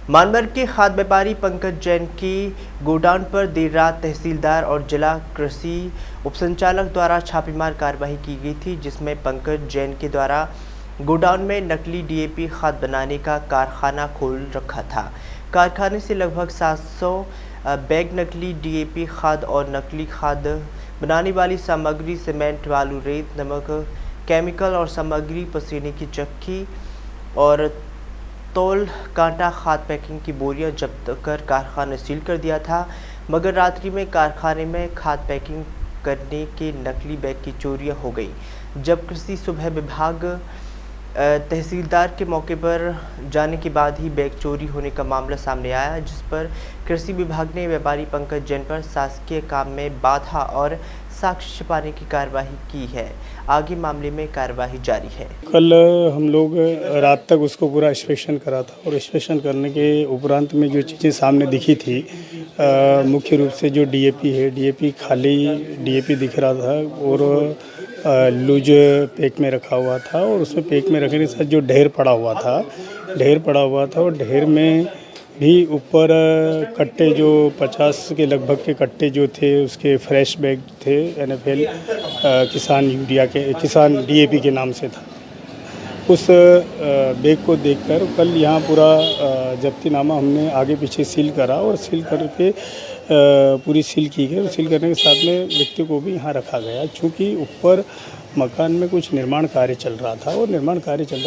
मानवर के खाद्य व्यापारी पंकज जैन की गोडाउन पर देर रात तहसीलदार और जिला कृषि उपसंचालक द्वारा छापेमार कार्रवाई की गई थी, जिसमें पंकज जैन के द्वारा गोडाउन में नकली डीएपी खाद बनाने का कारखाना खोल रखा था। कारखाने से लगभग 700 बैग नकली डीएपी खाद और नकली खाद बनाने वाली सामग्री, सीमेंट, बालू, रेत, नमक, केमिकल और सामग्री, पसीने की चक्की और तौल कांटा खाद पैकिंग की बोरियां जब्त कर कारखाना सील कर दिया था। मगर रात्रि में कारखाने में खाद पैकिंग करने के नकली बैग की चोरियां हो गई। जब कृषि सुबह विभाग तहसीलदार के मौके पर जाने के बाद ही बैग चोरी होने का मामला सामने आया, जिस पर कृषि विभाग ने व्यापारी पंकज जैन पर शासकीय काम में बाधा और साक्ष्य छिपाने की कार्रवाई की है। आगे मामले में कार्रवाई जारी है। कल हम लोग रात तक उसको पूरा इंस्पेक्शन करा था और इंस्पेक्शन करने के उपरांत में जो चीज़ें सामने दिखी थी, मुख्य रूप से जो डीएपी है, डीएपी खाली डीएपी दिख रहा था और लूज पैक में रखा हुआ था और उसमें पैक में रखने के साथ जो ढेर पड़ा हुआ था और ढेर में भी ऊपर कट्टे जो 50 के लगभग के कट्टे जो थे उसके फ्रेश बैग थे। एनएफएल किसान डीएपी के नाम से था। उस बैग को देखकर कल यहाँ पूरा जब्तीनामा हमने आगे पीछे सील करा और सील करके पूरी सील की गई। सील करने के साथ में व्यक्ति को भी यहाँ रखा गया, चूँकि ऊपर मकान में कुछ निर्माण कार्य चल रहा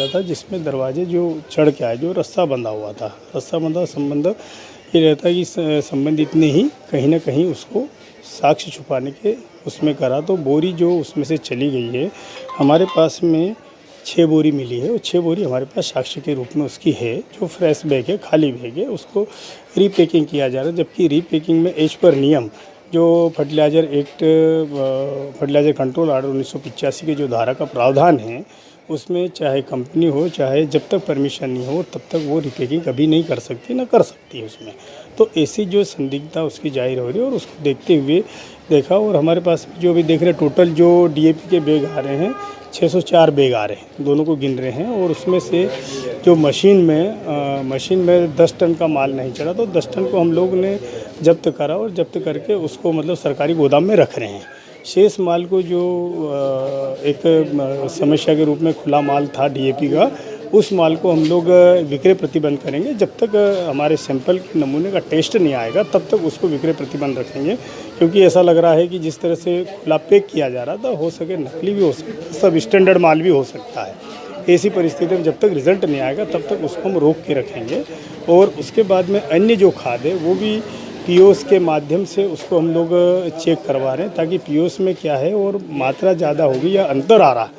था जिसमें दरवाजे जो चढ़ के आए, जो रस्सा बंधा हुआ था, रस्सा बंधा संबंध ये रहता है कि संबंधित ने ही कहीं ना कहीं उसको साक्ष्य छुपाने के उसमें करा। तो बोरी जो उसमें से चली गई है, हमारे पास में 6 बोरी मिली है और 6 बोरी हमारे पास साक्ष्य के रूप में उसकी है। जो फ्रेश बैग है, खाली बैग है, उसको रीपैकिंग किया जा रहा है, जबकि रीपैकिंग में एज पर नियम जो fertiliser act, fertiliser control order 1985 के जो धारा का प्रावधान है, उसमें चाहे कंपनी हो, चाहे जब तक परमिशन नहीं हो तब तक वो रिपैकिंग कभी नहीं कर सकती, ना कर सकती है उसमें। तो ऐसी जो संदिग्धता उसकी जाहिर हो रही है और उसको देखते हुए देखा। और हमारे पास जो अभी देख रहे हैं, टोटल जो डीएपी के बैग आ रहे हैं 604 बैग आ रहे हैं, दोनों को गिन रहे हैं। और उसमें से जो मशीन में 10 टन का माल नहीं चढ़ा, तो 10 टन को हम लोग ने जब्त करा और जब्त करके उसको मतलब सरकारी गोदाम में रख रहे हैं। शेष माल को जो एक समस्या के रूप में खुला माल था डीएपी का, उस माल को हम लोग विक्रय प्रतिबंध करेंगे। जब तक हमारे सैंपल के नमूने का टेस्ट नहीं आएगा तब तक उसको विक्रय प्रतिबंध रखेंगे, क्योंकि ऐसा लग रहा है कि जिस तरह से खुला पैक किया जा रहा था, हो सके नकली भी हो सकता है, सब स्टैंडर्ड माल भी हो सकता है। ऐसी परिस्थिति में जब तक रिजल्ट नहीं आएगा तब तक उसको हम रोक के रखेंगे। और उसके बाद में अन्य जो खाद है वो भी पीओस के माध्यम से उसको हम लोग चेक करवा रहे हैं, ताकि पीओस में क्या है और मात्रा ज़्यादा होगी या अंतर आ रहा,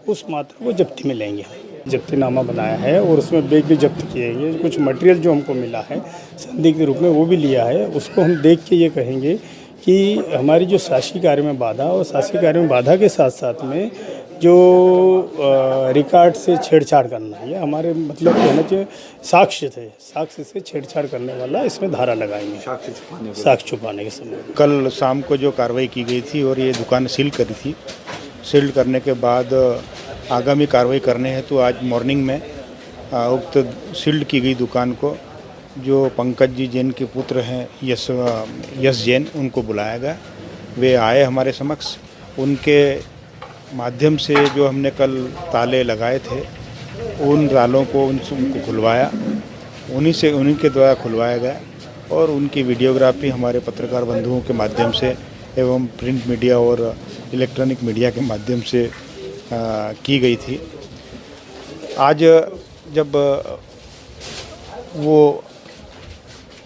उस मात्रा को जब्ती में लेंगे। जब्तीनामा बनाया है और उसमें बैग भी जब्त किए गए। कुछ मटेरियल जो हमको मिला है संदिग्ध के रूप में, वो भी लिया है। उसको हम देख के ये कहेंगे कि हमारी जो शासकीय कार्य में बाधा, और शासकीय कार्य में बाधा के साथ साथ में जो रिकॉर्ड से छेड़छाड़ करना, ये हमारे मतलब कहना चाहिए साक्ष्य से छेड़छाड़ करने वाला इसमें धारा लगाएंगे, साक्ष्य छुपाने के समय। कल शाम को जो कार्रवाई की गई थी और ये दुकान सील करी थी, सील करने के बाद आगामी कार्रवाई करने हैं तो आज मॉर्निंग में उक्त सील्ड की गई दुकान को जो पंकज जी जैन के पुत्र हैं यश जैन, उनको बुलाया गया। वे आए हमारे समक्ष। उनके माध्यम से जो हमने कल ताले लगाए थे, उन तालों को उनको खुलवाया, उन्हीं के द्वारा खुलवाया गया। और उनकी वीडियोग्राफी हमारे पत्रकार बंधुओं के माध्यम से एवं प्रिंट मीडिया और इलेक्ट्रॉनिक मीडिया के माध्यम से की गई थी। आज जब वो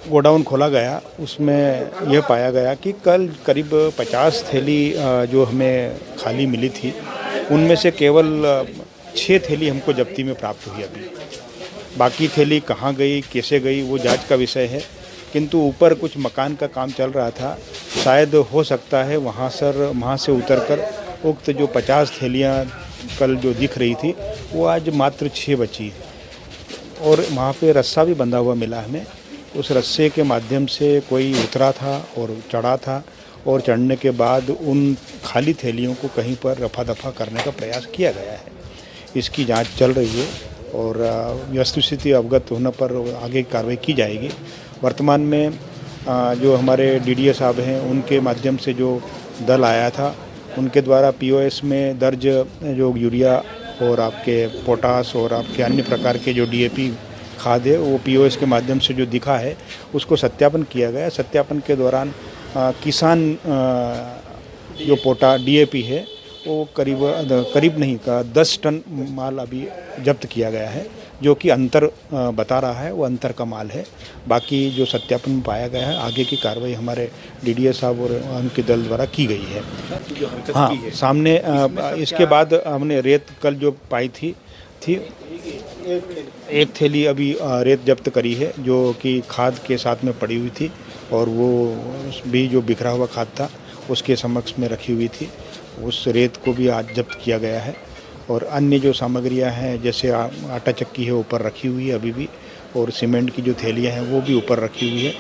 गोडाउन खोला गया, उसमें यह पाया गया कि कल करीब 50 थैली जो हमें खाली मिली थी, उनमें से केवल 6 थैली हमको जब्ती में प्राप्त हुई। अभी बाकी थैली कहाँ गई, कैसे गई, वो जांच का विषय है। किंतु ऊपर कुछ मकान का काम चल रहा था, शायद हो सकता है वहाँ से उतरकर उक्त जो 50 थैलियाँ कल जो दिख रही थी, वो आज मात्र 6 बची। और वहाँ पे रस्सा भी बंधा हुआ मिला हमें। उस रस्से के माध्यम से कोई उतरा था और चढ़ा था, और चढ़ने के बाद उन खाली थैलियों को कहीं पर रफा दफा करने का प्रयास किया गया है। इसकी जांच चल रही है और वस्तुस्थिति अवगत होने पर आगे कार्रवाई की जाएगी। वर्तमान में जो हमारे डीडीए साहब हैं उनके माध्यम से जो दल आया था उनके द्वारा पीओएस में दर्ज जो यूरिया और आपके पोटास और आपके अन्य प्रकार के जो डीएपी खाद है वो पीओएस के माध्यम से जो दिखा है उसको सत्यापन किया गया। सत्यापन के दौरान किसान जो डीएपी है वो करीब नहीं का 10 टन माल अभी जब्त किया गया है, जो कि अंतर बता रहा है वो अंतर का माल है। बाकी जो सत्यापन में पाया गया है आगे की कार्रवाई हमारे डीडीए साहब और उनके दल द्वारा की गई है। हाँ, सामने इसके बाद हमने रेत कल जो पाई थी एक थैली अभी रेत जब्त करी है जो कि खाद के साथ में पड़ी हुई थी और वो भी जो बिखरा हुआ खाद था उसके समक्ष में रखी हुई थी। उस रेत को भी आज जब्त किया गया है और अन्य जो सामग्रियां हैं जैसे आटा चक्की है ऊपर रखी हुई है अभी भी, और सीमेंट की जो थैलियां हैं वो भी ऊपर रखी हुई है।